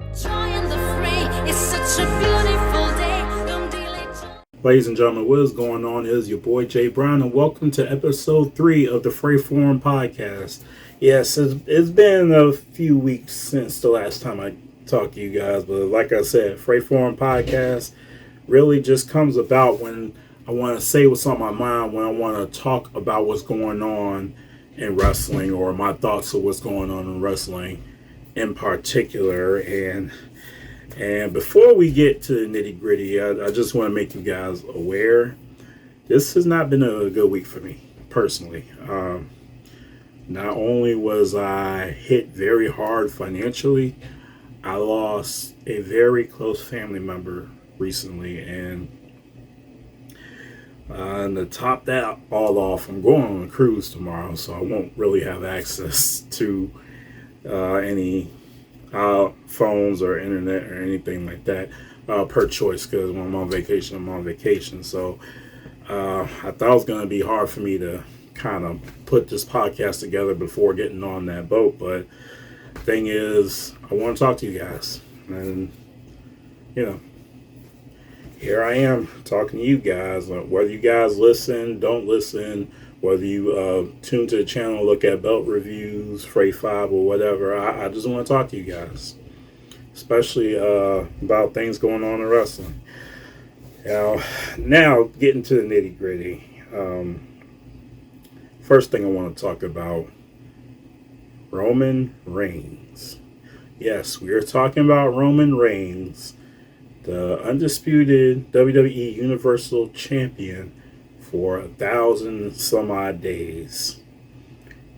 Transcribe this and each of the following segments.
Ladies and gentlemen, what is going on? It is your boy Jay Brown, and welcome to episode 3 of the Fray Forum podcast. Yes, it's been a few weeks since the last time I talked to you guys, but like I said, Fray Forum podcast really just comes about when I want to say what's on my mind, when I want to talk about what's going on in wrestling, or my thoughts of what's going on in wrestling in particular. And before we get to the nitty gritty, I just want to make you guys aware, this has not been a good week for me personally. Not only was I hit very hard financially, I lost a very close family member recently. And to top that all off, I'm going on a cruise tomorrow, so I won't really have access to any phones or internet or anything like that per choice, because when I'm on vacation, I'm on vacation. So I thought it was going to be hard for me to kind of put this podcast together before getting on that boat. But the thing is, I want to talk to you guys. And, here I am talking to you guys. Whether you guys listen, don't listen, whether you tune to the channel, look at belt reviews, Fray 5 or whatever, I just want to talk to you guys, especially about things going on in wrestling. Now getting to the nitty gritty. First thing I want to talk about, Roman Reigns. Yes, we are talking about Roman Reigns, the undisputed WWE Universal Champion for 1,000 some odd days.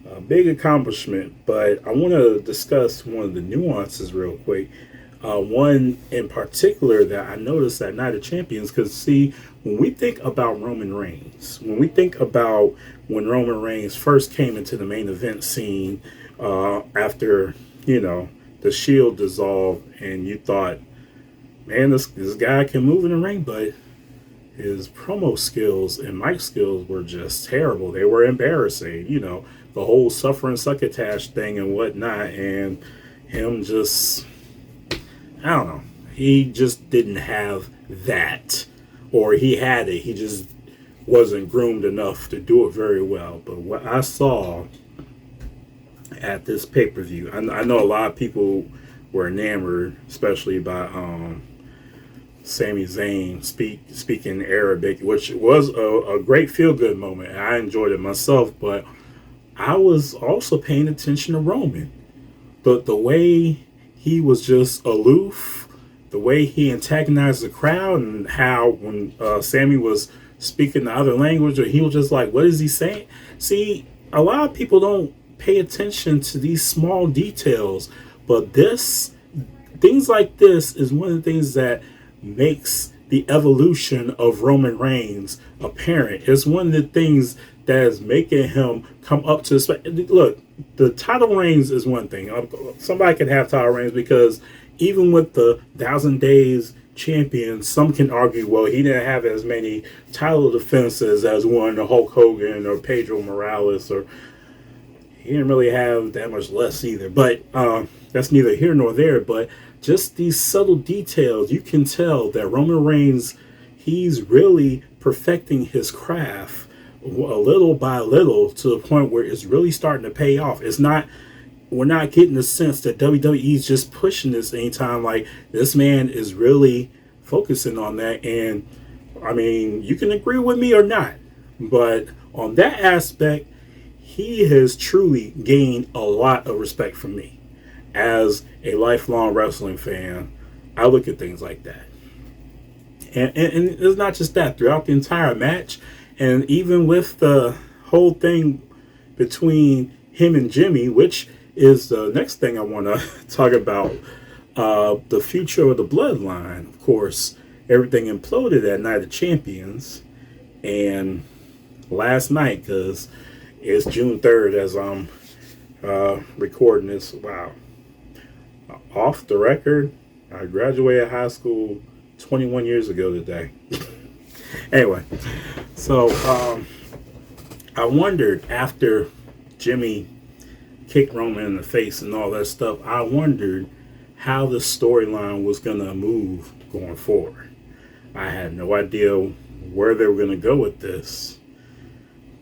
A big accomplishment, but I want to discuss one of the nuances real quick. One in particular that I noticed at Night of Champions, because see, when we think about Roman Reigns, when we think about when Roman Reigns first came into the main event scene after, the Shield dissolved, and you thought, man, this guy can move in the ring, but his promo skills and mic skills were just terrible. They were embarrassing, the whole suffer and succotash thing and whatnot. And him just, I don't know, he just didn't have that. Or he had it, he just wasn't groomed enough to do it very well. But what I saw at this pay-per-view, I know a lot of people were enamored, especially by Sami Zayn speaking Arabic, which was a great feel-good moment. I enjoyed it myself, but I was also paying attention to Roman. The way he was just aloof, the way he antagonized the crowd, and how when Sami was speaking the other language, or he was just like, what is he saying? See, a lot of people don't pay attention to these small details, but things like this is one of the things that makes the evolution of Roman Reigns apparent. It's one of the things that is making him come up to look, the title reigns is one thing. Somebody can have title reigns, because even with the 1,000 days champion, some can argue, well, he didn't have as many title defenses as one of Hulk Hogan or Pedro Morales, or he didn't really have that much less either. But that's neither here nor there. But just these subtle details, you can tell that Roman Reigns, he's really perfecting his craft a little by little, to the point where it's really starting to pay off. We're not getting the sense that WWE's just pushing this anytime. Like, this man is really focusing on that. And I mean, you can agree with me or not, but on that aspect, he has truly gained a lot of respect from me. As a lifelong wrestling fan, I look at things like that. And it's not just that. Throughout the entire match, and even with the whole thing between him and Jimmy, which is the next thing I want to talk about, the future of the Bloodline. Of course, everything imploded at Night of Champions. And last night, because it's June 3rd as I'm recording this. Wow. Off the record, I graduated high school 21 years ago today. Anyway, so I wondered, after Jimmy kicked Roman in the face and all that stuff, I wondered how the storyline was going to move going forward. I had no idea where they were going to go with this.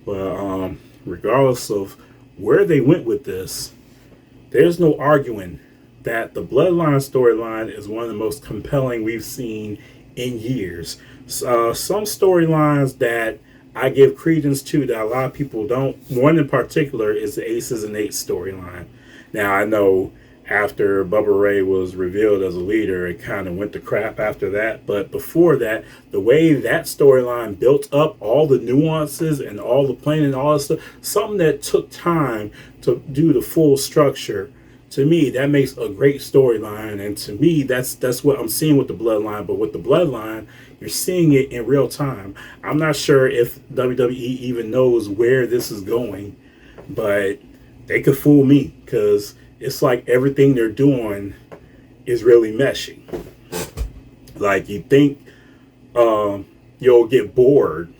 But regardless of where they went with this, there's no arguing that the Bloodline storyline is one of the most compelling we've seen in years. Some storylines that I give credence to that a lot of people don't. One in particular is the Aces and Eights storyline. Now, I know after Bubba Ray was revealed as a leader, it kind of went to crap after that. But before that, the way that storyline built up, all the nuances and all the planning and all that stuff, something that took time to do the full structure, to me, that makes a great storyline. And to me, that's what I'm seeing with the Bloodline. But with the Bloodline, you're seeing it in real time. I'm not sure if WWE even knows where this is going, but they could fool me, because it's like everything they're doing is really meshing. Like, you think you'll get bored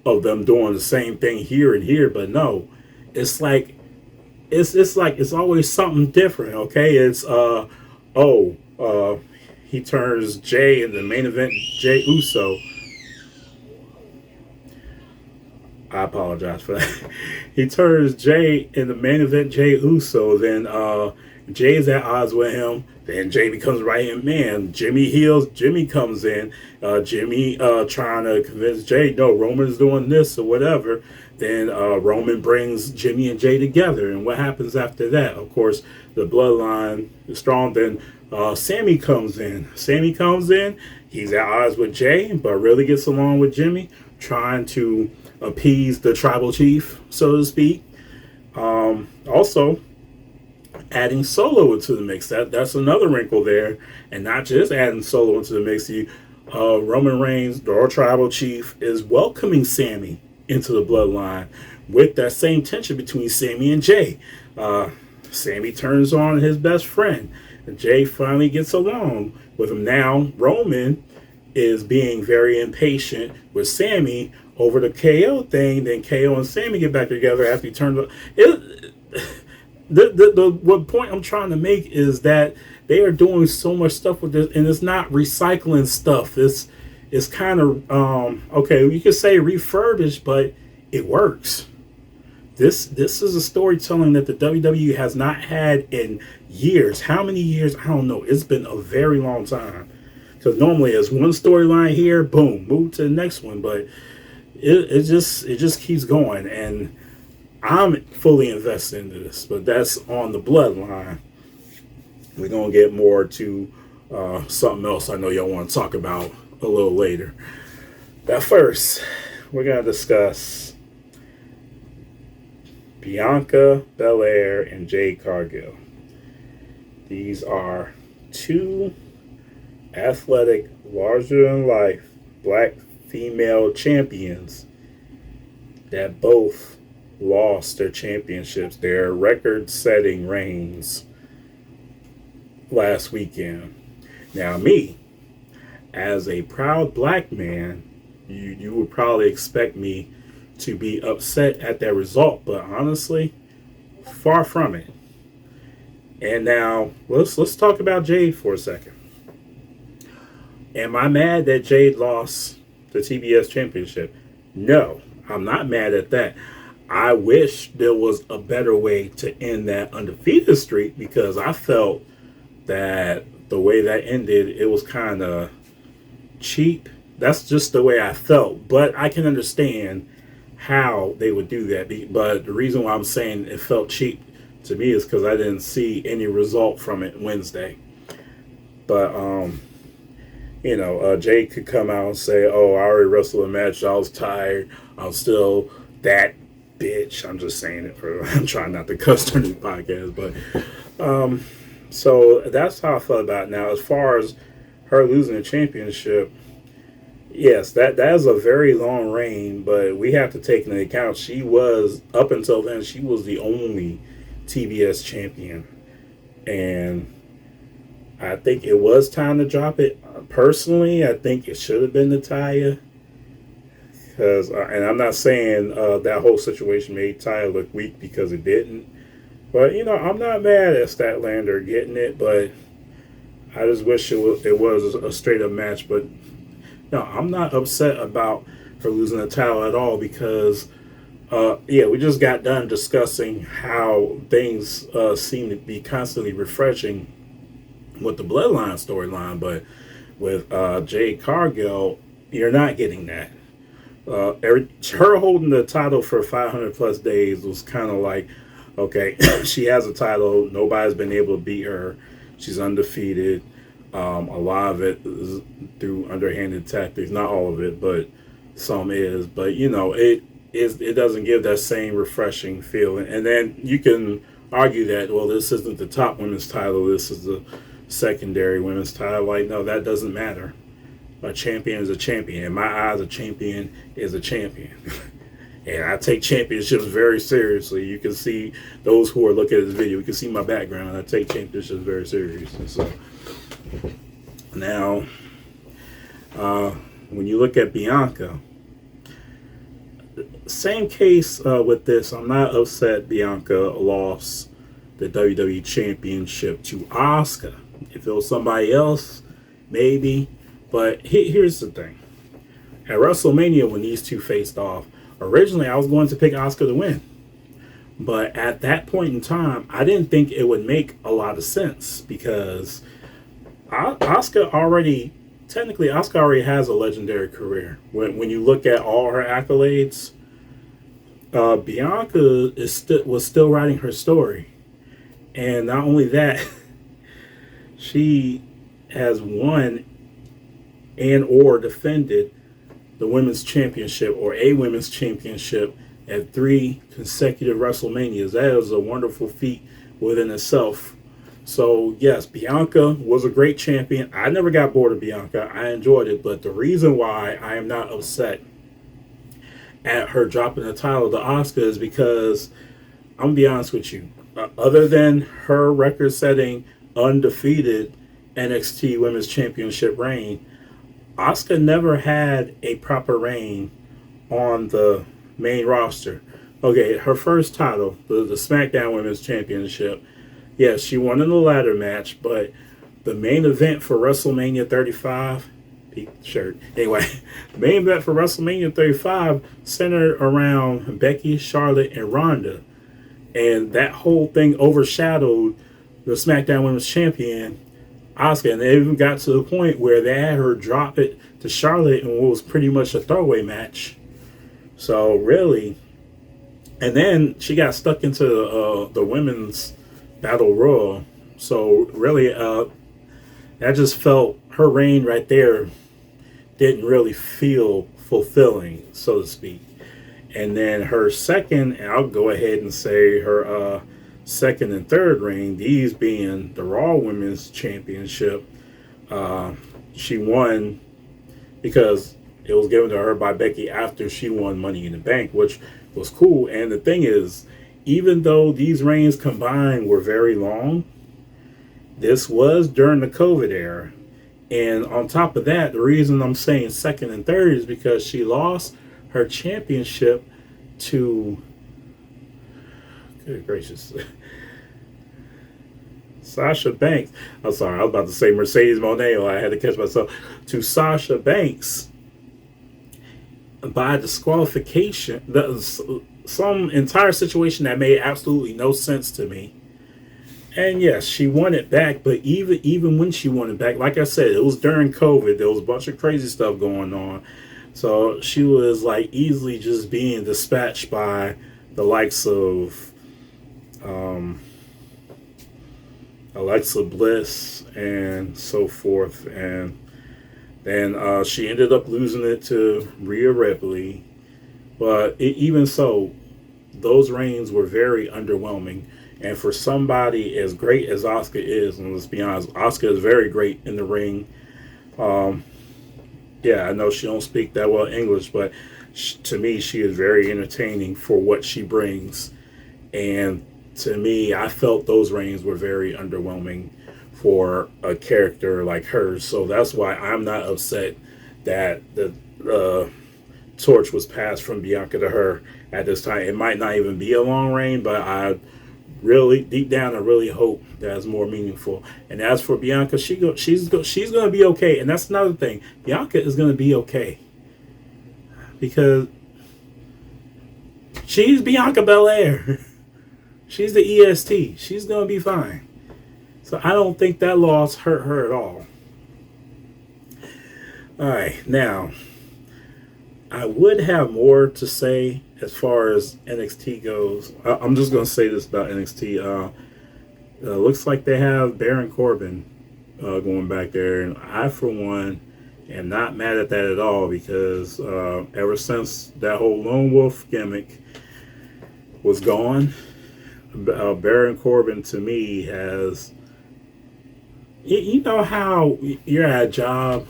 of them doing the same thing here and here, but no, it's like it's always something different. Okay, it's he turns Jay in the main event, Jay Uso. I apologize for that. He turns Jay in the main event, Jay Uso. Then Jay's at odds with him. Then Jay becomes right hand man. Jimmy heals. Jimmy comes in. Jimmy trying to convince Jay, no, Roman's doing this or whatever. Then Roman brings Jimmy and Jay together. And what happens after that? Of course, the Bloodline is strong. Then Sammy comes in. He's at odds with Jay, but really gets along with Jimmy, trying to appease the tribal chief, so to speak. Also, adding Solo into the mix. That's another wrinkle there. And not just adding Solo into the mix. Roman Reigns, the tribal chief, is welcoming Sammy into the Bloodline with that same tension between Sammy and Jay. Sammy turns on his best friend, and Jay finally gets along with him. Now, Roman is being very impatient with Sammy over the KO thing. Then KO and Sammy get back together after he turned. What point I'm trying to make is that they are doing so much stuff with this, and it's not recycling stuff. It's kind of okay, you could say refurbished, but it works. This is a storytelling that the WWE has not had in years. How many years? I don't know. It's been a very long time. Because normally it's one storyline here, boom, move to the next one. But it just keeps going, and I'm fully invested into this. But that's on the Bloodline. We're gonna get more to something else I know y'all want to talk about a little later. But first, we're gonna discuss Bianca Belair and Jade Cargill. These are two athletic, larger-than-life black female champions that both lost their championships, their record-setting reigns last weekend. Now, me, as a proud black man, you would probably expect me to be upset at that result, but honestly, far from it. And now let's talk about Jade for a second. Am I mad that Jade lost the TBS championship? No, I'm not mad at that. I wish there was a better way to end that undefeated streak, because I felt that the way that ended, it was kind of cheap. That's just the way I felt, but I can understand how they would do that. But the reason why I'm saying it felt cheap to me is because I didn't see any result from it Wednesday. But Jade could come out and say, "Oh, I already wrestled a match. I was tired. I'm still that bitch." I'm just saying it I'm trying not to cuss during the podcast, but so that's how I felt about it. Now, as far as her losing the championship, yes, that is a very long reign, but we have to take into account she was, up until then, she was the only TBS champion. And I think it was time to drop it. Personally, I think it should have been Natalya. And I'm not saying that whole situation made Taya look weak, because it didn't. But, I'm not mad at Statlander getting it, but I just wish it was a straight up match. But no, I'm not upset about her losing the title at all because yeah, we just got done discussing how things seem to be constantly refreshing with the Bloodline storyline, but with Jade Cargill, you're not getting that. Her holding the title for 500 plus days was kind of like, okay, she has a title. Nobody's been able to beat her. She's undefeated. A lot of it is through underhanded tactics. Not all of it, but some is. But you know, it doesn't give that same refreshing feeling. And then you can argue that, well, this isn't the top women's title. This is the secondary women's title. Like, no, that doesn't matter. A champion is a champion. In my eyes, a champion is a champion. And I take championships very seriously. You can see those who are looking at this video. You can see my background. I take championships very serious. And so now, when you look at Bianca, same case with this. I'm not upset Bianca lost the WWE Championship to Asuka. If it was somebody else, maybe. But here's the thing. At WrestleMania, when these two faced off, originally I was going to pick Asuka to win. But at that point in time, I didn't think it would make a lot of sense because Asuka already has a legendary career. When you look at all her accolades, Bianca was still writing her story. And not only that, she has won and or defended the women's championship or a women's championship at 3 consecutive WrestleManias. That is a wonderful feat within itself. So yes, Bianca was a great champion. I never got bored of Bianca. I enjoyed it. But the reason why I am not upset at her dropping the title to Asuka is because, I'm going to be honest with you, other than her record-setting undefeated NXT Women's Championship reign, Asuka never had a proper reign on the main roster. Okay, her first title, the SmackDown Women's Championship, yes, she won in the ladder match, but the main event for WrestleMania 35, shirt. Anyway, the main event for WrestleMania 35 centered around Becky, Charlotte, and Ronda. And that whole thing overshadowed the SmackDown Women's Champion, Asuka, and they even got to the point where they had her drop it to Charlotte in what was pretty much a throwaway match. So really, and then she got stuck into the women's battle royal. So really, I just felt her reign right there didn't really feel fulfilling, so to speak. And then her second, and I'll go ahead and say her second and third reign, these being the Raw Women's Championship, she won because it was given to her by Becky after she won Money in the Bank, which was cool. And the thing is, even though these reigns combined were very long, this was during the COVID era. And on top of that, the reason I'm saying second and third is because she lost her championship to, good gracious, Sasha Banks. I'm sorry, I was about to say Mercedes Moné. I had to catch myself. To Sasha Banks by disqualification. Some entire situation that made absolutely no sense to me. And yes, she won it back, but even when she won it back, like I said, it was during COVID. There was a bunch of crazy stuff going on. So she was like easily just being dispatched by the likes of Alexa Bliss and so forth. And then she ended up losing it to Rhea Ripley. But even so, those reigns were very underwhelming. And for somebody as great as Asuka is, and let's be honest, Asuka is very great in the ring. Yeah, I know she don't speak that well English, but to me, she is very entertaining for what she brings. And to me, I felt those reigns were very underwhelming for a character like hers. So that's why I'm not upset that the torch was passed from Bianca to her at this time. It might not even be a long reign, but I really deep down, I really hope that's more meaningful. And as for Bianca, she's going to be okay. And that's another thing. Bianca is going to be okay because she's Bianca Belair. She's the EST. She's going to be fine. So I don't think that loss hurt her at all. All right, now I would have more to say as far as NXT goes. I'm just going to say this about NXT. Looks like they have Baron Corbin going back there, and I, for one, am not mad at that at all because ever since that whole Lone Wolf gimmick was gone, Baron Corbin to me has, you know how you're at a job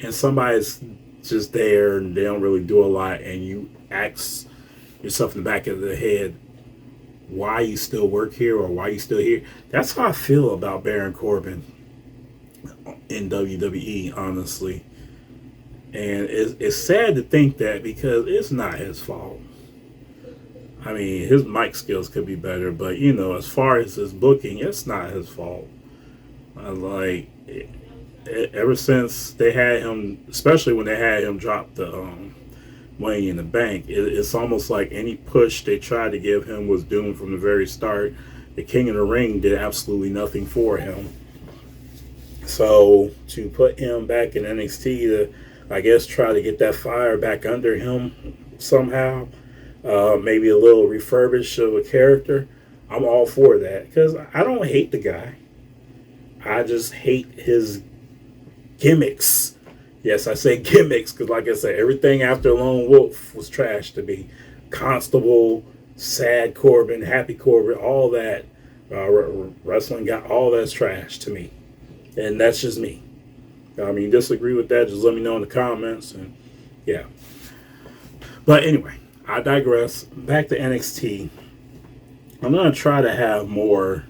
and somebody's just there and they don't really do a lot, and you ask yourself in the back of the head why you still work here or why you still here. That's how I feel about Baron Corbin in WWE, honestly. And it's sad to think that because it's not his fault. I mean, his mic skills could be better, but you know, as far as his booking, it's not his fault. Ever since they had him, especially when they had him drop the Money in the Bank, it's almost like any push they tried to give him was doomed from the very start. The King of the Ring did absolutely nothing for him. So to put him back in NXT to, I guess, try to get that fire back under him somehow, maybe a little refurbish of a character, I'm all for that because I don't hate the guy. I just hate his gimmicks. Yes, I say gimmicks because, like I said, everything after Lone Wolf was trash to me. Constable, sad Corbin, happy Corbin, all that. Wrestling got all that's trash to me. And that's just me. I mean, disagree with that, just let me know in the comments. And yeah. But anyway, I digress. Back to NXT. I'm going to try to have more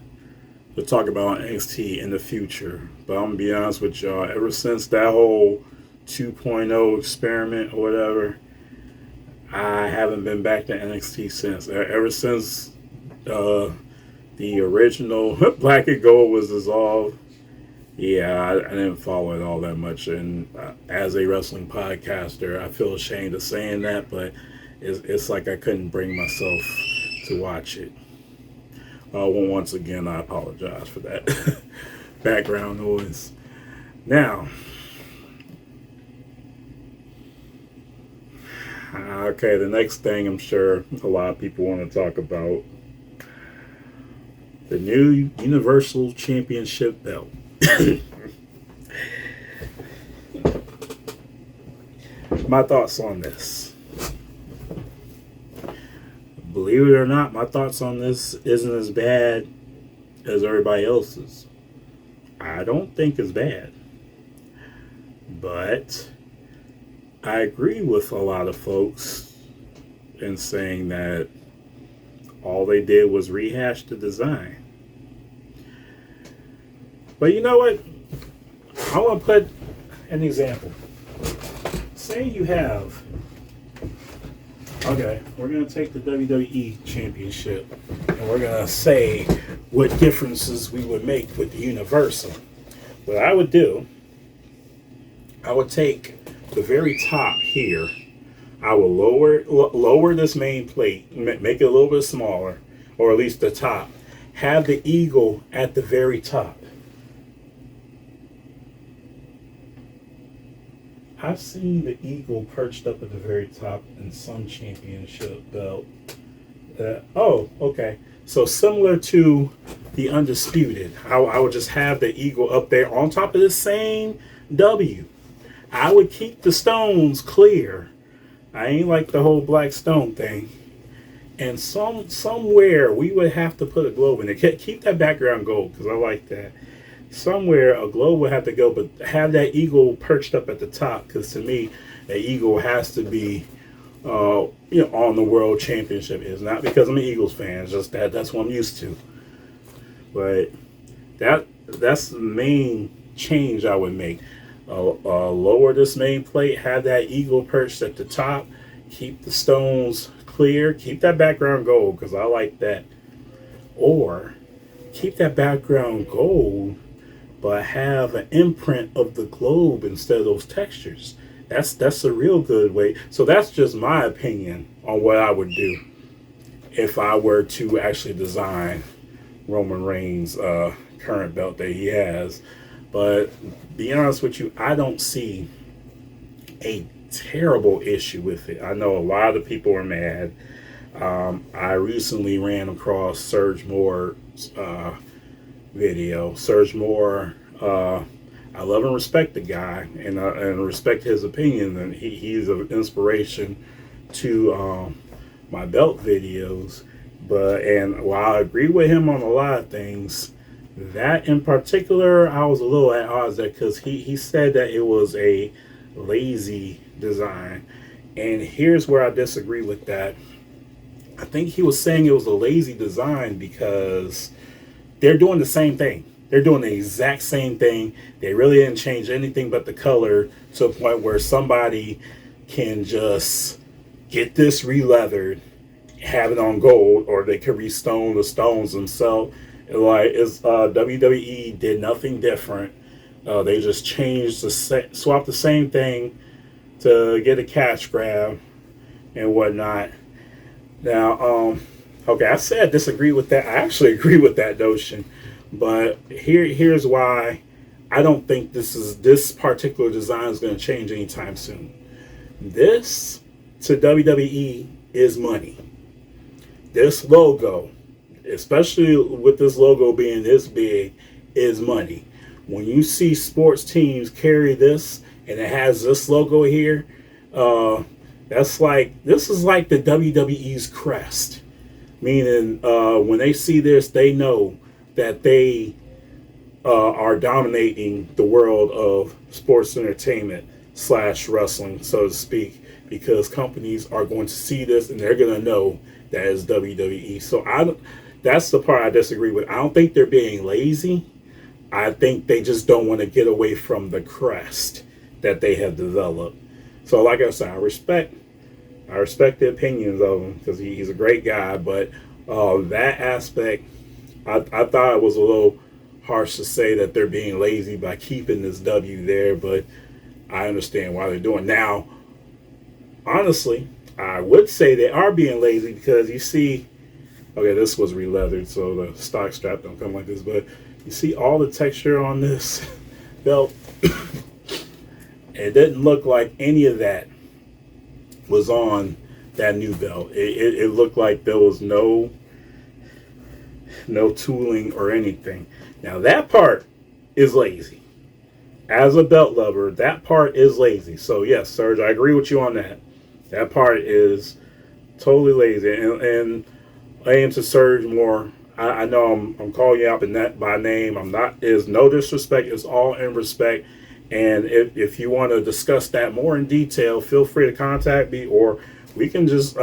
to talk about NXT in the future. But I'm going to be honest with y'all. Ever since that whole 2.0 experiment or whatever, I haven't been back to NXT since. Ever since the original Black and Gold was dissolved, yeah, I didn't follow it all that much. And as a wrestling podcaster, I feel ashamed of saying that, but it's like I couldn't bring myself to watch it. Well, once again, I apologize for that background noise. Now, okay, the next thing I'm sure a lot of people want to talk about, the new Universal Championship belt. My thoughts on this. Believe it or not, my thoughts on this isn't as bad as everybody else's. I don't think it's bad. But I agree with a lot of folks in saying that all they did was rehash the design. But you know what? I want to put an example. Say you have, okay, we're going to take the WWE Championship and we're going to say what differences we would make with the Universal. What I would do, I would take the very top here. I will lower this main plate, make it a little bit smaller, or at least the top. Have the eagle at the very top. I've seen the eagle perched up at the very top in some championship belt. Oh, okay. So similar to the Undisputed, I would just have the eagle up there on top of the same W. I would keep the stones clear. I ain't like the whole black stone thing. And somewhere we would have to put a globe in it. Keep that background gold because I like that. Somewhere a globe would have to go, but have that eagle perched up at the top because to me, an eagle has to be, on the world championship. It's not because I'm an Eagles fan. It's just that's what I'm used to. But that's the main change I would make. Lower this main plate, have that eagle perched at the top, keep the stones clear, keep that background gold because I like that. or keep that background gold, but have an imprint of the globe instead of those textures. That's a real good way. So that's just my opinion on what I would do if I were to actually design Roman Reigns' current belt that he has. But be honest with you, I don't see a terrible issue with it. I know a lot of people are mad. I recently ran across Serge Moore's video. Serge Moore, I love and respect the guy, and respect his opinion, and he's an inspiration to my belt videos. And while I agree with him on a lot of things, that in particular, I was a little at odds there because he said that it was a lazy design. And here's where I disagree with that. I think he was saying it was a lazy design because they're doing the same thing. They're doing the exact same thing. They really didn't change anything but the color to a point where somebody can just get this re-leathered, have it on gold, or they could restone the stones themselves. Like WWE did nothing different. They just changed swapped the same thing to get a cash grab and whatnot. Now, okay, I said I disagree with that. I actually agree with that notion, but here's why I don't think this particular design is going to change anytime soon. This to WWE is money. This logo, especially with this logo being this big, is money. When you see sports teams carry this and it has this logo here, this is like the WWE's crest. Meaning, when they see this, they know that they are dominating the world of sports entertainment / wrestling, so to speak, because companies are going to see this and they're going to know that is WWE. So that's the part I disagree with. I don't think they're being lazy. I think they just don't want to get away from the crest that they have developed. So like I said, I respect the opinions of him because he's a great guy, but that aspect, I thought it was a little harsh to say that they're being lazy by keeping this W there, but I understand why they're doing it. Now, honestly, I would say they are being lazy because you see, okay, this was re-leathered, so the stock strap don't come like this, but you see all the texture on this belt. It didn't look like any of that was on that new belt. It looked like there was no tooling or anything. Now that part is lazy. As a belt lover, that part is lazy. So yes, Serge, I agree with you on that. That part is totally lazy. And I am to Serge Moore. I know I'm calling you out by name. I'm not. There's no disrespect. It's all in respect. And if you want to discuss that more in detail, feel free to contact me, or we can just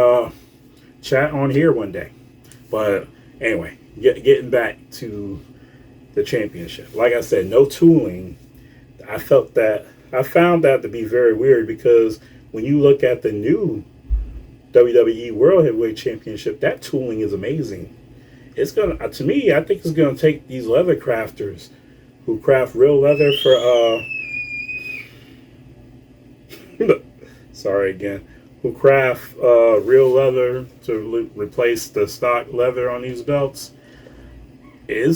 chat on here one day. But anyway, getting back to the championship. Like I said, no tooling. I found that to be very weird because when you look at the new WWE World Heavyweight Championship, that tooling is amazing. It's gonna, to me, I think it's gonna take these leather crafters who craft real leather for sorry again, who craft real leather to replace the stock leather on these belts. I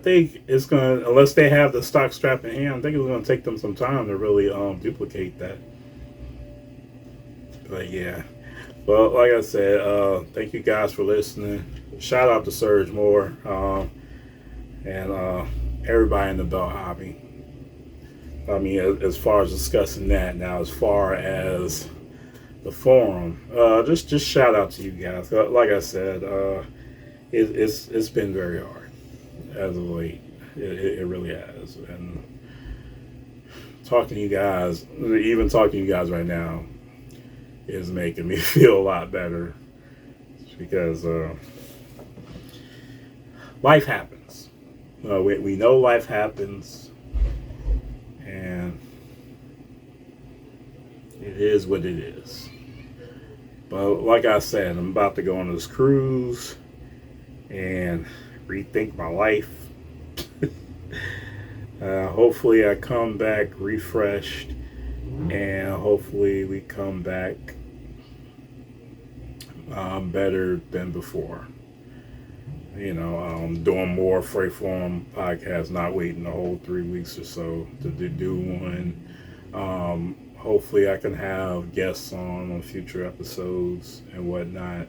think it's gonna, unless they have the stock strap in hand, I think it's gonna take them some time to really duplicate that. But yeah, well, like I said, thank you guys for listening. Shout out to Serge Moore and everybody in the belt hobby. I mean, as far as discussing that, now as far as the forum, just shout out to you guys. Like I said, it's been very hard as of late. It really has. And talking to you guys right now, is making me feel a lot better because life happens. We know life happens, and it is what it is. But like I said, I'm about to go on this cruise, and rethink my life. Hopefully, I come back refreshed, and hopefully, we come back better than before. Doing more Fray Forum podcasts, not waiting the whole 3 weeks or so to do one. Hopefully, I can have guests on future episodes and whatnot.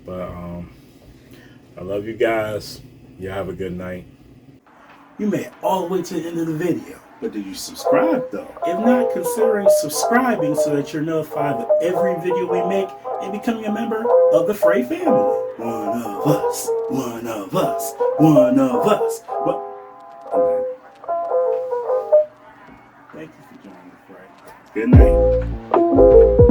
But I love you guys. You have a good night. You made it all the way to the end of the video, but did you subscribe though? If not, considering subscribing so that you're notified of every video we make and becoming a member of the Fray family. One of us, one of us, one of us. What? Thank you for joining the Fray. Good night.